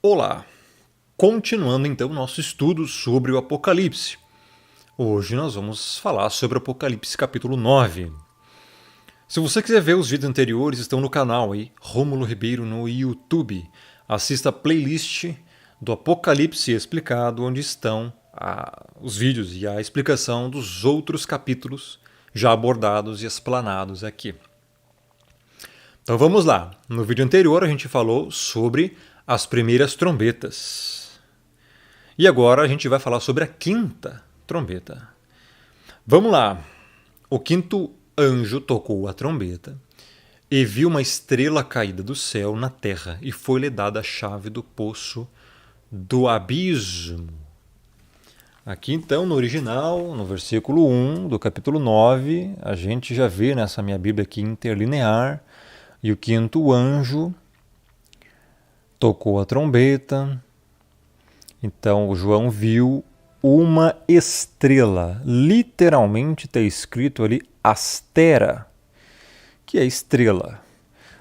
Olá! Continuando então nosso estudo sobre o Apocalipse. Hoje nós vamos falar sobre o Apocalipse capítulo 9. Se você quiser ver os vídeos anteriores, estão no canal aí, Rômulo Ribeiro no YouTube. Assista a playlist do Apocalipse explicado, onde estão os vídeos e a explicação dos outros capítulos já abordados e explanados aqui. Então vamos lá. No vídeo anterior a gente falou sobre as primeiras trombetas. E agora a gente vai falar sobre a quinta trombeta. Vamos lá. O quinto anjo tocou a trombeta e viu uma estrela caída do céu na terra, e foi-lhe dada a chave do poço do abismo. Aqui então, no original, no versículo 1 do capítulo 9, a gente já vê nessa minha Bíblia aqui interlinear, e o quinto anjo tocou a trombeta. Então o João viu uma estrela. Literalmente está escrito ali astera, que é estrela,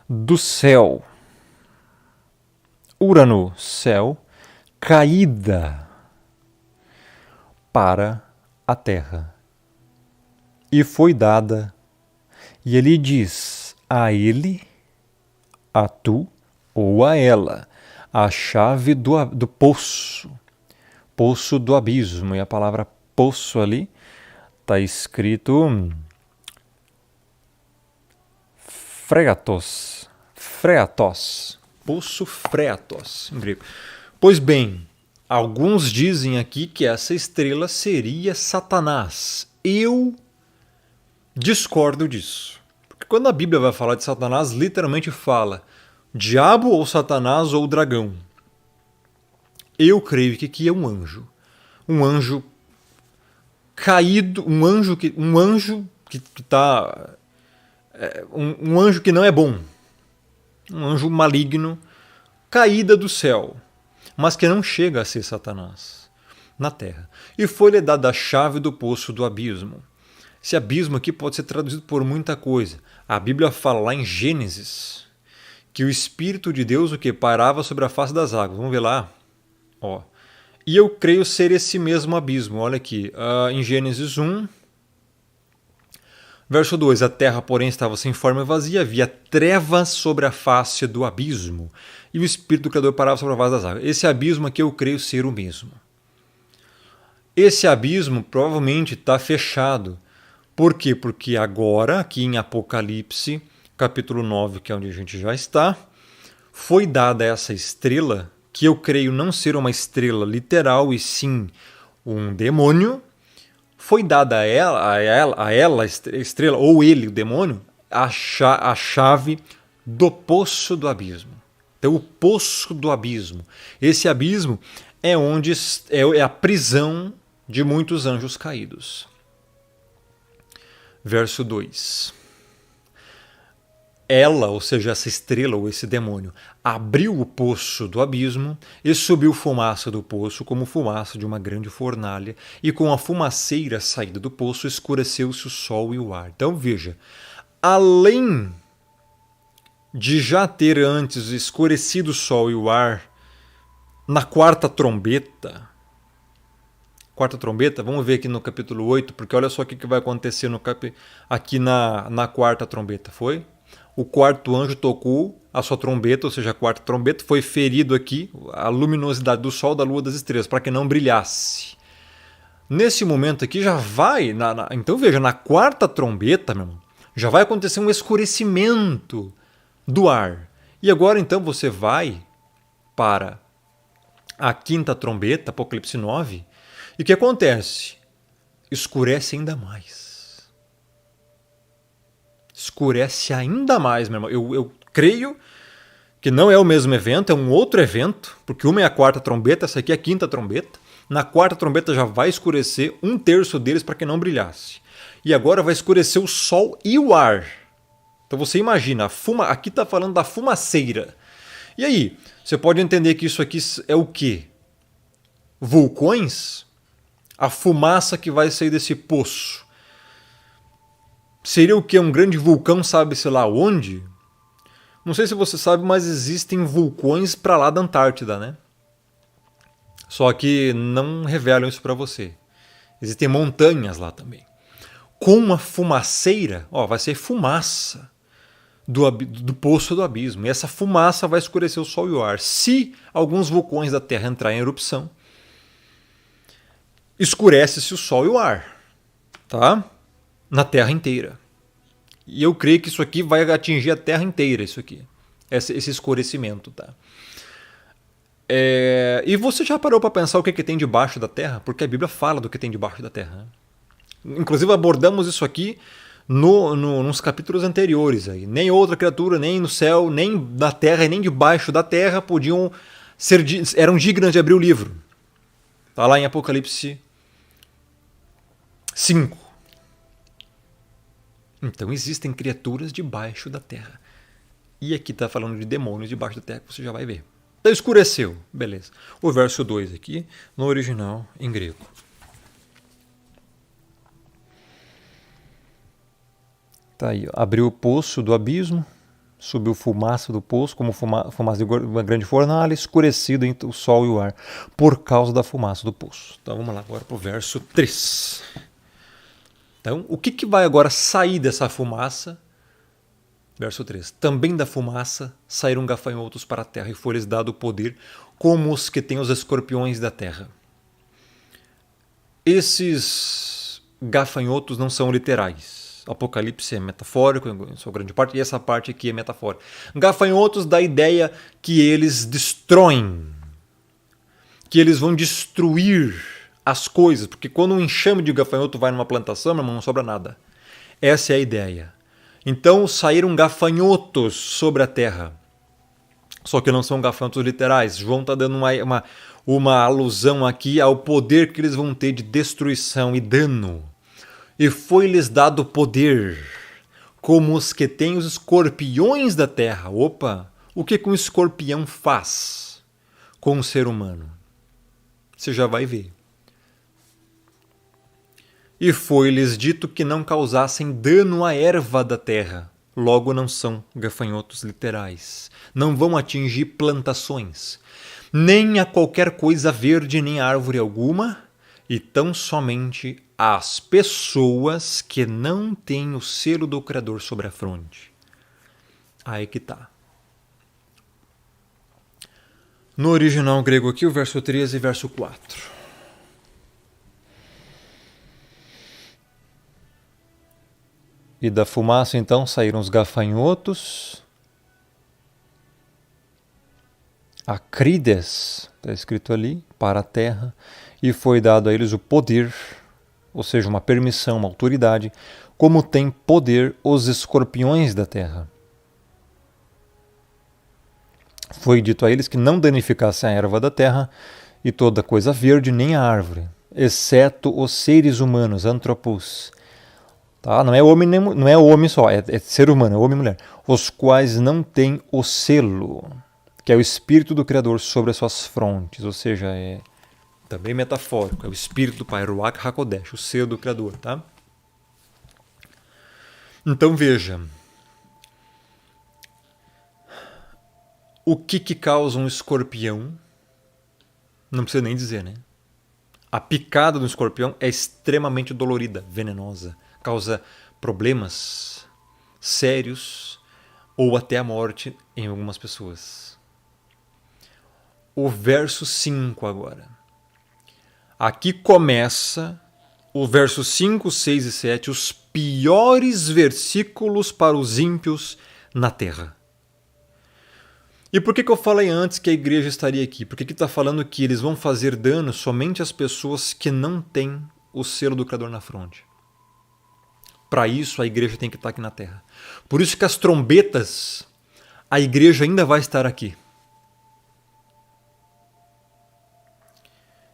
do céu. Urano, céu, caída para a terra. E foi dada, e ele diz, a ele, a tu ou a ela, a chave do poço, poço do abismo. E a palavra poço ali está escrito freatos, poço freatos em grego. Pois bem, alguns dizem aqui que essa estrela seria Satanás. Eu discordo disso. Porque quando a Bíblia vai falar de Satanás, literalmente fala diabo ou Satanás ou dragão. Eu creio que aqui é um anjo. Um anjo caído, um anjo que está um anjo que não é bom. Um anjo maligno, caída do céu, mas que não chega a ser Satanás na terra. E foi-lhe dada a chave do poço do abismo. Esse abismo aqui pode ser traduzido por muita coisa. A Bíblia fala lá em Gênesis que o Espírito de Deus o que pairava sobre a face das águas. Vamos ver lá. Ó. E eu creio ser esse mesmo abismo. Olha aqui, em Gênesis 1, verso 2. A terra, porém, estava sem forma e vazia, havia trevas sobre a face do abismo, e o Espírito do Criador parava sobre a face das águas. Esse abismo aqui eu creio ser o mesmo. Esse abismo provavelmente está fechado. Por quê? Porque agora, aqui em Apocalipse, capítulo 9, que é onde a gente já está, foi dada essa estrela, que eu creio não ser uma estrela literal, e sim um demônio. Foi dada a ela a estrela, ou ele, o demônio, a chave do poço do abismo. Então, o poço do abismo. Esse abismo é onde é a prisão de muitos anjos caídos. Verso 2. Ela, ou seja, essa estrela ou esse demônio, abriu o poço do abismo e subiu fumaça do poço como fumaça de uma grande fornalha, e com a fumaceira saída do poço escureceu-se o sol e o ar. Então veja, além de já ter antes escurecido o sol e o ar na quarta trombeta, vamos ver aqui no capítulo 8, porque olha só o que vai acontecer aqui na quarta trombeta. O quarto anjo tocou a sua trombeta, ou seja, a quarta trombeta, foi ferido aqui a luminosidade do sol, da lua, das estrelas, para que não brilhasse. Nesse momento aqui já vai, então veja, na quarta trombeta, meu irmão, já vai acontecer um escurecimento do ar. E agora então você vai para a quinta trombeta, Apocalipse 9, e o que acontece? Escurece ainda mais. Escurece ainda mais, meu irmão. Eu creio que não é o mesmo evento, é um outro evento, porque uma é a quarta trombeta, essa aqui é a quinta trombeta. Na quarta trombeta já vai escurecer um terço deles para que não brilhasse. E agora vai escurecer o sol e o ar. Então você imagina, aqui está falando da fumaceira. E aí, você pode entender que isso aqui é o quê? Vulcões? A fumaça que vai sair desse poço. Seria o quê? Um grande vulcão, sabe-se lá onde? Não sei se você sabe, mas existem vulcões para lá da Antártida, né? Só que não revelam isso para você. Existem montanhas lá também. Com uma fumaceira, vai ser fumaça do poço do abismo. E essa fumaça vai escurecer o sol e o ar. Se alguns vulcões da Terra entrarem em erupção, escurece-se o sol e o ar, tá? Na Terra inteira. E eu creio que isso aqui vai atingir a Terra inteira, isso aqui. Esse escurecimento, tá? E você já parou para pensar o que tem debaixo da Terra? Porque a Bíblia fala do que tem debaixo da Terra. Né? Inclusive abordamos isso aqui nos capítulos anteriores. Aí. Nem outra criatura, nem no céu, nem na Terra e nem debaixo da Terra podiam eram dignas de abrir o livro. Está lá em Apocalipse 5. Então existem criaturas debaixo da Terra. E aqui está falando de demônios debaixo da Terra, que você já vai ver. Então escureceu, beleza. O verso 2 aqui, no original em grego. Tá aí, abriu o poço do abismo, subiu fumaça do poço, como fumaça de uma grande fornalha, escurecido entre o sol e o ar, por causa da fumaça do poço. Então vamos lá agora para o verso 3. Então, o que vai agora sair dessa fumaça? Verso 3. Também da fumaça saíram gafanhotos para a terra, e foi-lhes dado o poder como os que têm os escorpiões da terra. Esses gafanhotos não são literais. Apocalipse é metafórico, em sua grande parte, e essa parte aqui é metafórica. Gafanhotos dá a ideia que eles destroem, que eles vão destruir as coisas, porque quando um enxame de gafanhoto vai numa plantação, não sobra nada. Essa é a ideia. Então saíram gafanhotos sobre a terra. Só que não são gafanhotos literais. João está dando uma alusão aqui ao poder que eles vão ter de destruição e dano. E foi-lhes dado poder, como os que têm os escorpiões da terra. Opa! O que um escorpião faz com um ser humano? Você já vai ver. E foi-lhes dito que não causassem dano à erva da terra. Logo não são gafanhotos literais. Não vão atingir plantações, nem a qualquer coisa verde, nem a árvore alguma, e tão somente às pessoas que não têm o selo do Criador sobre a fronte. Aí que tá. No original grego aqui, o verso 13 e verso 4. E da fumaça então saíram os gafanhotos, acrides, está escrito ali, para a terra, e foi dado a eles o poder, ou seja, uma permissão, uma autoridade, como tem poder os escorpiões da terra. Foi dito a eles que não danificassem a erva da terra e toda coisa verde, nem a árvore, exceto os seres humanos, antropos. Tá? Não é homem só, é ser humano, é homem e mulher. Os quais não têm o selo, que é o Espírito do Criador sobre as suas frontes. Ou seja, é também metafórico. É o Espírito do Pai, Ruach HaKodesh, o selo do Criador. Tá? Então veja. O que causa um escorpião? Não precisa nem dizer, né? A picada do escorpião é extremamente dolorida, venenosa. Causa problemas sérios ou até a morte em algumas pessoas. O verso 5 agora. Aqui começa o verso 5, 6 e 7, os piores versículos para os ímpios na terra. E por que eu falei antes que a igreja estaria aqui? Porque aqui está falando que eles vão fazer dano somente às pessoas que não têm o selo do Criador na fronte. Para isso, a igreja tem que estar aqui na terra. Por isso que as trombetas, a igreja ainda vai estar aqui.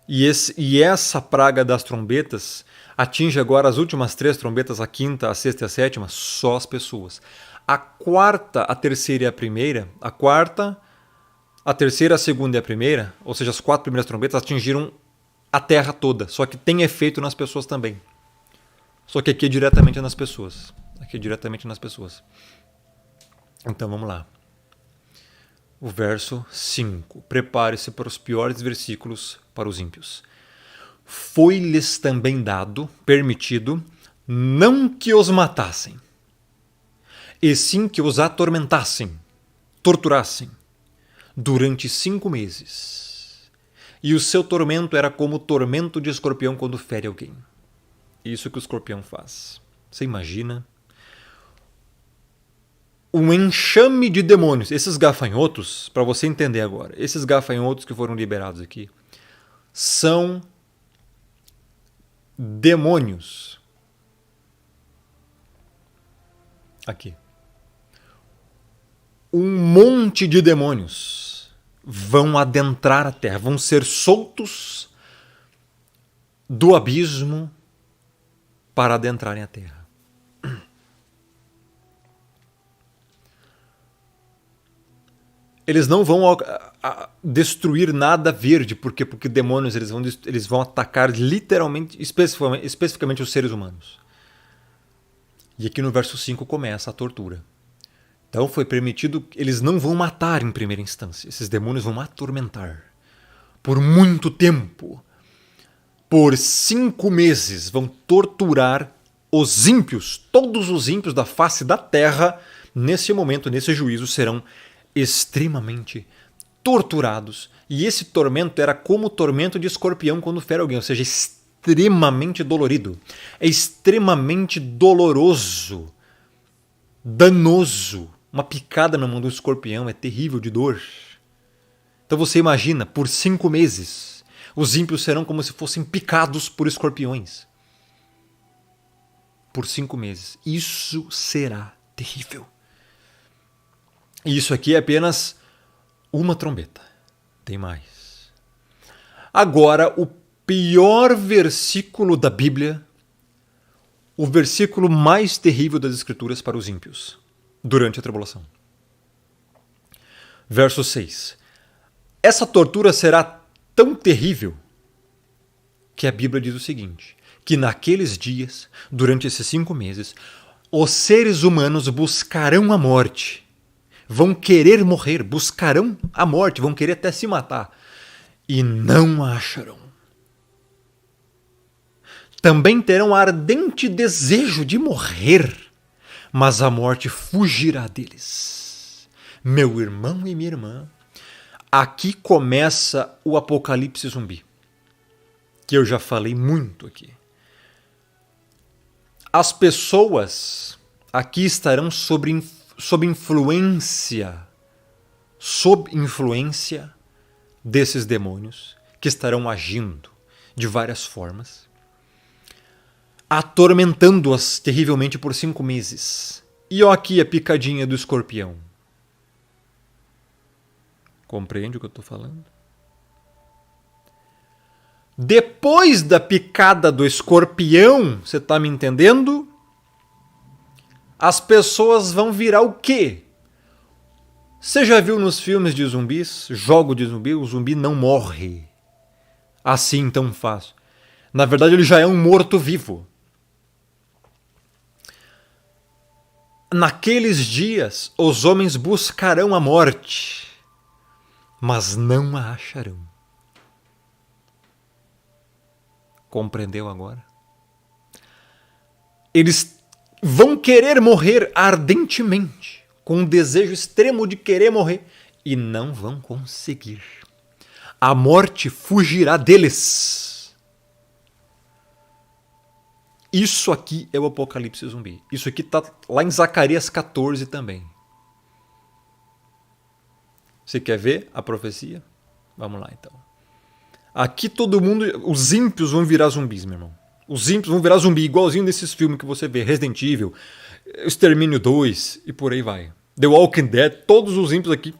E essa praga das trombetas atinge agora as últimas 3 trombetas, a quinta, a sexta e a sétima, só as pessoas. A quarta, a terceira e a primeira, a quarta, a terceira, a segunda e a primeira, ou seja, as 4 primeiras trombetas atingiram a terra toda, só que tem efeito nas pessoas também. Só que aqui é diretamente nas pessoas. Aqui é diretamente nas pessoas. Então vamos lá. o verso 5. Prepare-se para os piores versículos para os ímpios. Foi-lhes também dado, permitido, não que os matassem, e sim que os atormentassem, torturassem, durante 5 meses. E o seu tormento era como o tormento de escorpião quando fere alguém. Isso que o escorpião faz. Você imagina? Um enxame de demônios. Esses gafanhotos, para você entender agora, esses gafanhotos que foram liberados aqui, são demônios. Aqui. Um monte de demônios vão adentrar a terra, vão ser soltos do abismo para adentrarem a terra. Eles não vão destruir nada verde, porque demônios eles vão atacar literalmente, especificamente os seres humanos. E aqui no verso 5 começa a tortura. Então foi permitido, eles não vão matar em primeira instância, esses demônios vão atormentar por muito tempo. Por 5 meses vão torturar os ímpios, todos os ímpios da face da terra, nesse momento, nesse juízo, serão extremamente torturados. E esse tormento era como o tormento de escorpião quando fere alguém, ou seja, extremamente dolorido. É extremamente doloroso, danoso. Uma picada na mão do escorpião é terrível de dor. Então você imagina, por 5 meses, os ímpios serão como se fossem picados por escorpiões. Por 5 meses. Isso será terrível. E isso aqui é apenas uma trombeta. Tem mais. Agora, o pior versículo da Bíblia, o versículo mais terrível das Escrituras para os ímpios, durante a tribulação. Verso 6. Essa tortura será tão terrível que a Bíblia diz o seguinte, que naqueles dias, durante esses 5 meses, os seres humanos buscarão a morte. Vão querer morrer, buscarão a morte, vão querer até se matar. E não a acharão. Também terão ardente desejo de morrer, mas a morte fugirá deles. Meu irmão e minha irmã, aqui começa o apocalipse zumbi, que eu já falei muito aqui. As pessoas aqui estarão sob influência desses demônios que estarão agindo de várias formas, atormentando-as terrivelmente por 5 meses. E ó aqui a picadinha do escorpião. Compreende o que eu estou falando? Depois da picada do escorpião, você está me entendendo? As pessoas vão virar o quê? Você já viu nos filmes de zumbis, jogo de zumbi, o zumbi não morre assim tão fácil. Na verdade, ele já é um morto-vivo. Naqueles dias, os homens buscarão a morte, mas não a acharão. Compreendeu agora? Eles vão querer morrer ardentemente, com um desejo extremo de querer morrer, e não vão conseguir. A morte fugirá deles. Isso aqui é o apocalipse zumbi. Isso aqui está lá em Zacarias 14 também. Você quer ver a profecia? Vamos lá então. Aqui todo mundo, os ímpios vão virar zumbis, meu irmão. Os ímpios vão virar zumbi, igualzinho nesses filmes que você vê, Resident Evil, Extermínio 2 e por aí vai. The Walking Dead, todos os ímpios aqui,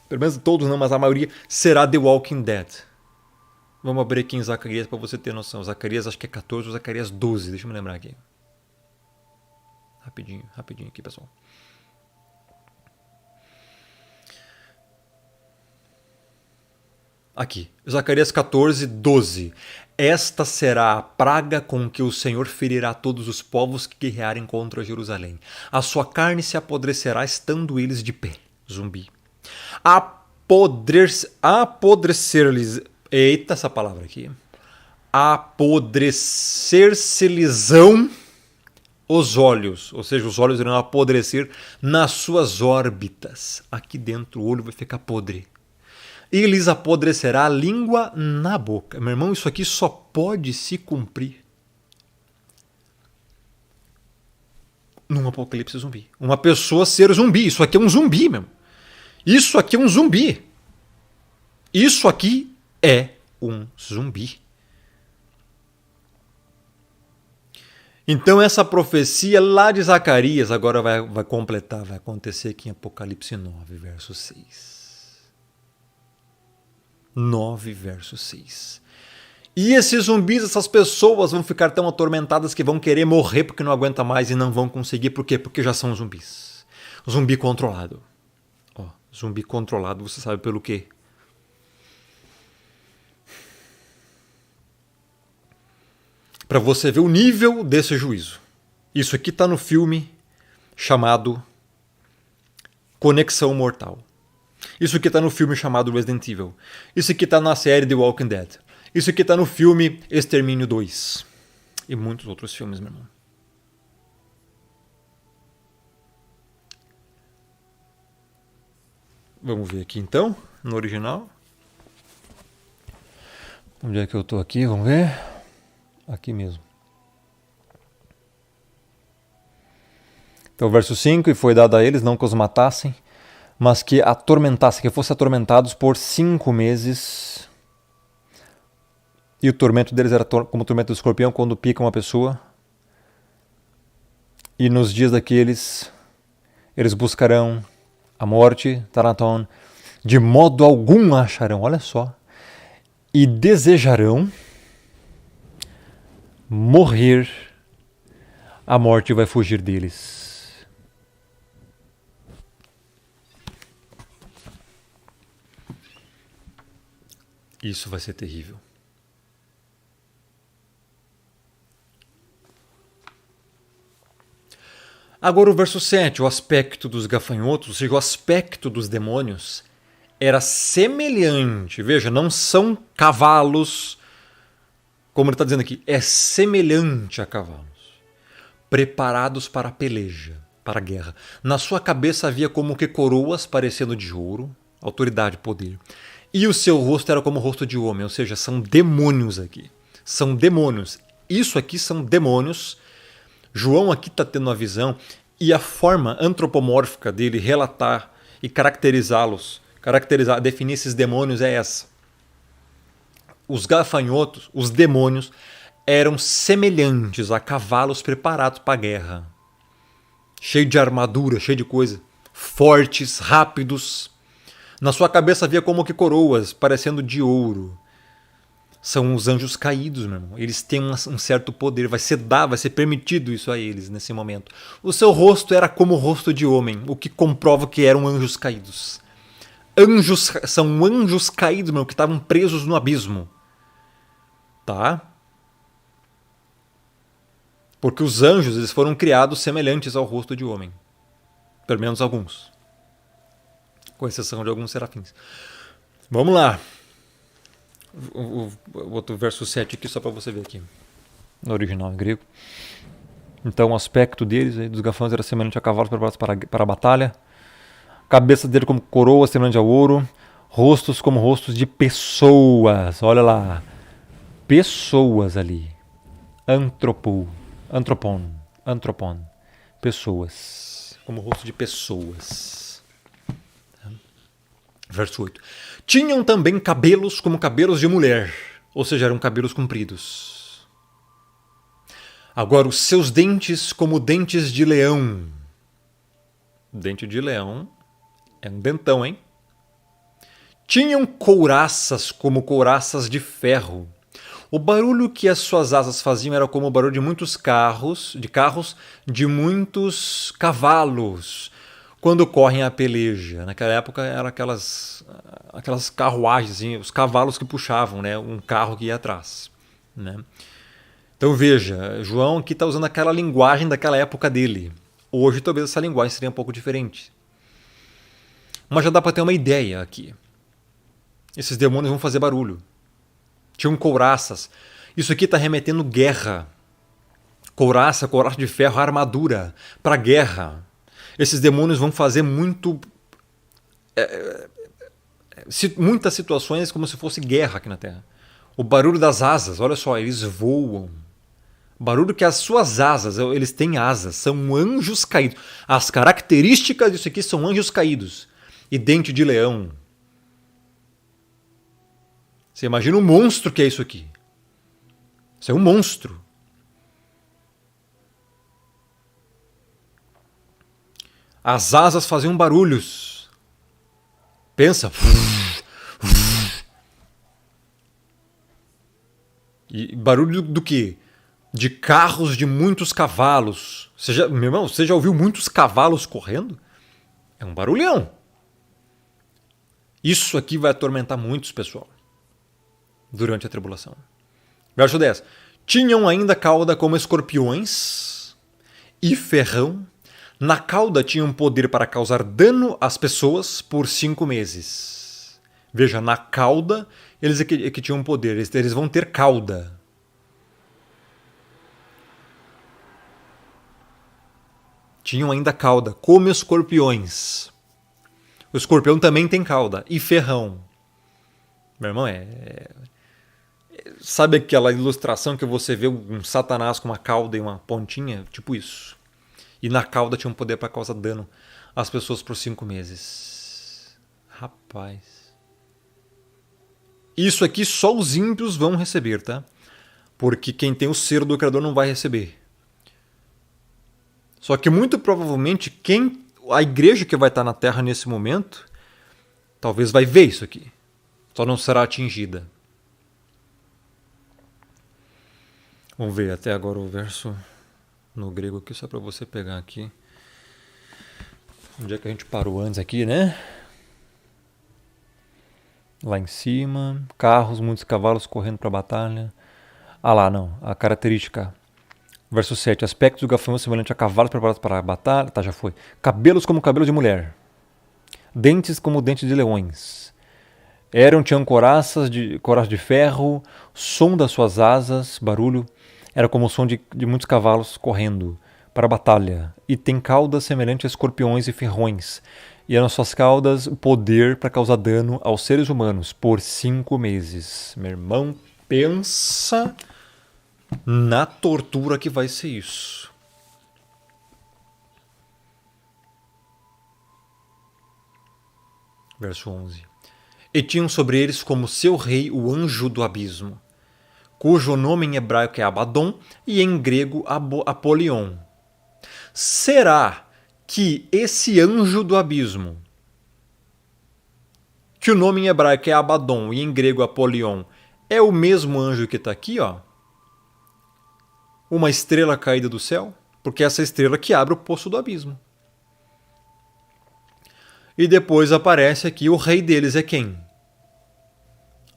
pelo menos todos não, mas a maioria, será The Walking Dead. Vamos abrir aqui em Zacarias para você ter noção. Zacarias acho que é 14 ou Zacarias 12, deixa eu me lembrar aqui. Rapidinho aqui, pessoal. Aqui, Zacarias 14, 12. Esta será a praga com que o Senhor ferirá todos os povos que guerrearem contra Jerusalém. A sua carne se apodrecerá estando eles de pé. Zumbi. A apodrecer-lhes. Eita, essa palavra aqui. Apodrecer-se-lhes-ão os olhos, ou seja, os olhos irão apodrecer nas suas órbitas. Aqui dentro o olho vai ficar podre. E lhes apodrecerá a língua na boca. Meu irmão, isso aqui só pode se cumprir num apocalipse zumbi. Uma pessoa ser zumbi. Isso aqui é um zumbi, meu. Isso aqui é um zumbi. Isso aqui é um zumbi. Então essa profecia lá de Zacarias agora vai completar, vai acontecer aqui em Apocalipse 9, verso 6. 9, verso 6. E esses zumbis, essas pessoas vão ficar tão atormentadas que vão querer morrer porque não aguenta mais e não vão conseguir. Por quê? Porque já são zumbis. Zumbi controlado. Ó, zumbi controlado, você sabe pelo quê? Para você ver o nível desse juízo. Isso aqui está no filme chamado Conexão Mortal. Isso aqui está no filme chamado Resident Evil. Isso aqui está na série The Walking Dead. Isso aqui está no filme Extermínio 2. E muitos outros filmes, meu irmão. Vamos ver aqui então, no original. Onde é que eu estou aqui? Vamos ver. Aqui mesmo. Então, verso 5, e foi dado a eles, não que os matassem, mas que atormentassem, que fossem atormentados por 5 meses. E o tormento deles era como o tormento do escorpião quando pica uma pessoa. E nos dias daqueles, eles buscarão a morte, Taraton, de modo algum acharão, olha só, e desejarão morrer, a morte vai fugir deles. Isso vai ser terrível. Agora o verso 7, o aspecto dos gafanhotos, ou seja, o aspecto dos demônios, era semelhante. Veja, não são cavalos, como ele está dizendo aqui, é semelhante a cavalos, preparados para a peleja, para a guerra. Na sua cabeça havia como que coroas parecendo de ouro, autoridade, poder. E o seu rosto era como o rosto de homem, ou seja, são demônios aqui. São demônios. Isso aqui são demônios. João aqui está tendo uma visão e a forma antropomórfica dele relatar e caracterizá-los, definir esses demônios é essa. Os gafanhotos, os demônios, eram semelhantes a cavalos preparados para a guerra. Cheio de armadura, cheio de coisa. Fortes, rápidos. Na sua cabeça havia como que coroas, parecendo de ouro. São os anjos caídos, meu irmão. Eles têm um certo poder. Vai ser permitido isso a eles nesse momento. O seu rosto era como o rosto de homem, o que comprova que eram anjos caídos. São anjos caídos, meu, que estavam presos no abismo. Tá? Porque os anjos eles foram criados semelhantes ao rosto de homem. Pelo menos alguns. Com exceção de alguns serafins. Vamos lá. O outro verso 7 aqui, só para você ver aqui. No original em grego. Então o aspecto deles, dos gafanhotos, era semelhante a cavalos preparados para a batalha. Cabeça dele como coroa, semelhante ao ouro. Rostos como rostos de pessoas. Olha lá. Pessoas ali. Antropon. Pessoas. Como rosto de pessoas. Verso 8. Tinham também cabelos como cabelos de mulher, ou seja, eram cabelos compridos. Agora, os seus dentes como dentes de leão. Dente de leão é um dentão, hein? Tinham couraças como couraças de ferro. O barulho que as suas asas faziam era como o barulho de muitos carros, de muitos cavalos, quando correm a peleja. Naquela época eram aquelas carruagens, os cavalos que puxavam, né, um carro que ia atrás. Né? Então veja, João aqui está usando aquela linguagem daquela época dele. Hoje talvez essa linguagem seria um pouco diferente. Mas já dá para ter uma ideia aqui. Esses demônios vão fazer barulho. Tinham couraças. Isso aqui está remetendo guerra. Couraça de ferro, armadura para guerra. Esses demônios vão fazer muitas situações como se fosse guerra aqui na Terra. O barulho das asas, olha só, eles voam. O barulho que as suas asas, eles têm asas, são anjos caídos. As características disso aqui são anjos caídos. E dente de leão. Você imagina o monstro que é isso aqui. Isso é um monstro. As asas faziam barulhos. Pensa. E barulho do quê? De carros de muitos cavalos. Meu irmão, você já ouviu muitos cavalos correndo? É um barulhão. Isso aqui vai atormentar muitos, pessoal, durante a tribulação. Verso 10. Tinham ainda cauda como escorpiões e ferrão. Na cauda tinham poder para causar dano às pessoas por 5 meses. Veja, na cauda eles é que tinham poder. Eles vão ter cauda. Tinham ainda cauda, como escorpiões. O escorpião também tem cauda. E ferrão. Meu irmão, sabe aquela ilustração que você vê um Satanás com uma cauda e uma pontinha? Tipo isso. E na cauda tinha um poder para causar dano às pessoas por 5 meses. Rapaz. Isso aqui só os ímpios vão receber, tá? Porque quem tem o selo do Criador não vai receber. Só que muito provavelmente a igreja que vai estar na Terra nesse momento talvez vai ver isso aqui. Só não será atingida. Vamos ver até agora o verso no grego aqui, só para você pegar aqui. Onde é que a gente parou antes aqui, né? Lá em cima. Carros, muitos cavalos correndo para a batalha. Ah lá, não. A característica. Verso 7. Aspecto do gafanhoto semelhante a cavalos preparados para a batalha. Tá, já foi. Cabelos como cabelo de mulher. Dentes como dentes de leões. Tinham coraças de ferro. Som das suas asas, barulho. Era como o som de muitos cavalos correndo para a batalha. E tem caudas semelhantes a escorpiões e ferrões. E nas suas caudas o poder para causar dano aos seres humanos por 5 meses. Meu irmão, pensa na tortura que vai ser isso. Verso 11. E tinham sobre eles como seu rei o anjo do abismo, cujo nome em hebraico é Abaddon e em grego Apolion. Será que esse anjo do abismo, que o nome em hebraico é Abaddon e em grego Apolion, é o mesmo anjo que está aqui, ó? Uma estrela caída do céu? Porque é essa estrela que abre o poço do abismo. E depois aparece aqui o rei deles é quem?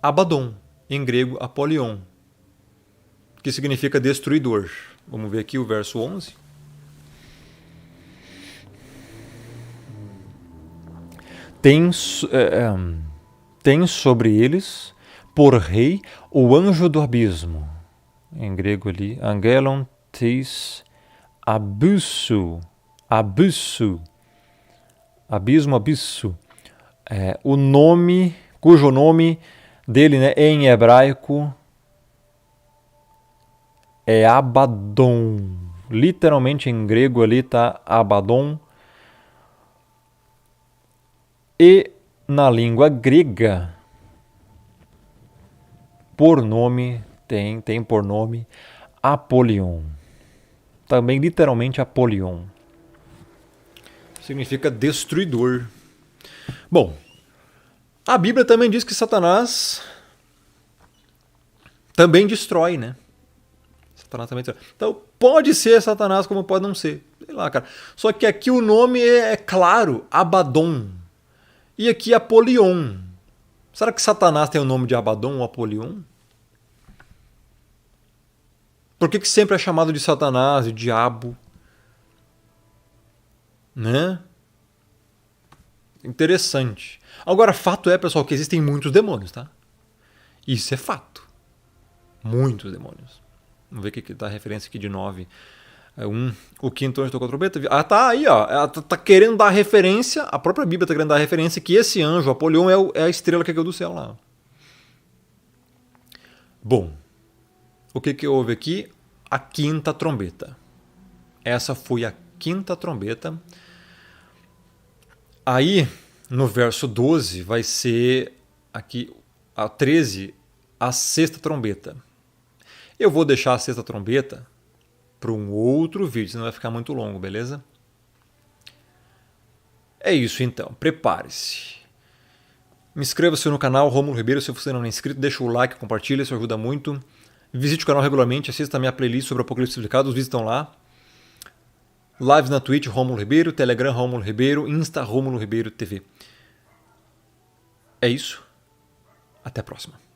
Abaddon, em grego Apolion, que significa destruidor. Vamos ver aqui o verso 11. Tem sobre eles, por rei, o anjo do abismo. Em grego ali, angelon tis abusu. Abusu. Abismo, abisso. O nome, cujo nome dele, né, em hebraico é Abaddon. Literalmente em grego ali está Abaddon. E na língua grega, por nome, tem por nome Apolion. Também literalmente Apolion. Significa destruidor. Bom, a Bíblia também diz que Satanás também destrói, né? Satanás também destrói. Então, pode ser Satanás como pode não ser. Sei lá, cara. Só que aqui o nome é claro, Abaddon. E aqui Apolion. Será que Satanás tem o nome de Abaddon ou Apolion? Por que sempre é chamado de Satanás, de diabo? Né? Interessante. Agora, fato é, pessoal, que existem muitos demônios, tá? Isso é fato. Muitos demônios. Vamos ver o que dá a referência aqui de 9. O quinto anjo tocou a trombeta. Ah, tá aí, ó. Ela tá querendo dar referência, a própria Bíblia tá querendo dar referência que esse anjo, Apolion, é a estrela que caiu do céu lá. Bom, o que houve aqui? A quinta trombeta. Essa foi a quinta trombeta. Aí, no verso 12, vai ser aqui a 13, a sexta trombeta. Eu vou deixar a sexta trombeta para um outro vídeo, senão vai ficar muito longo, beleza? É isso então, prepare-se. Inscreva-se no canal Rômulo Ribeiro se você não é inscrito, deixa o like, compartilha, isso ajuda muito. Visite o canal regularmente, assista a minha playlist sobre Apocalipse Explicado, os vídeos estão lá. Lives na Twitch, Rômulo Ribeiro, Telegram, Rômulo Ribeiro, Insta, Rômulo Ribeiro TV. É isso. Até a próxima.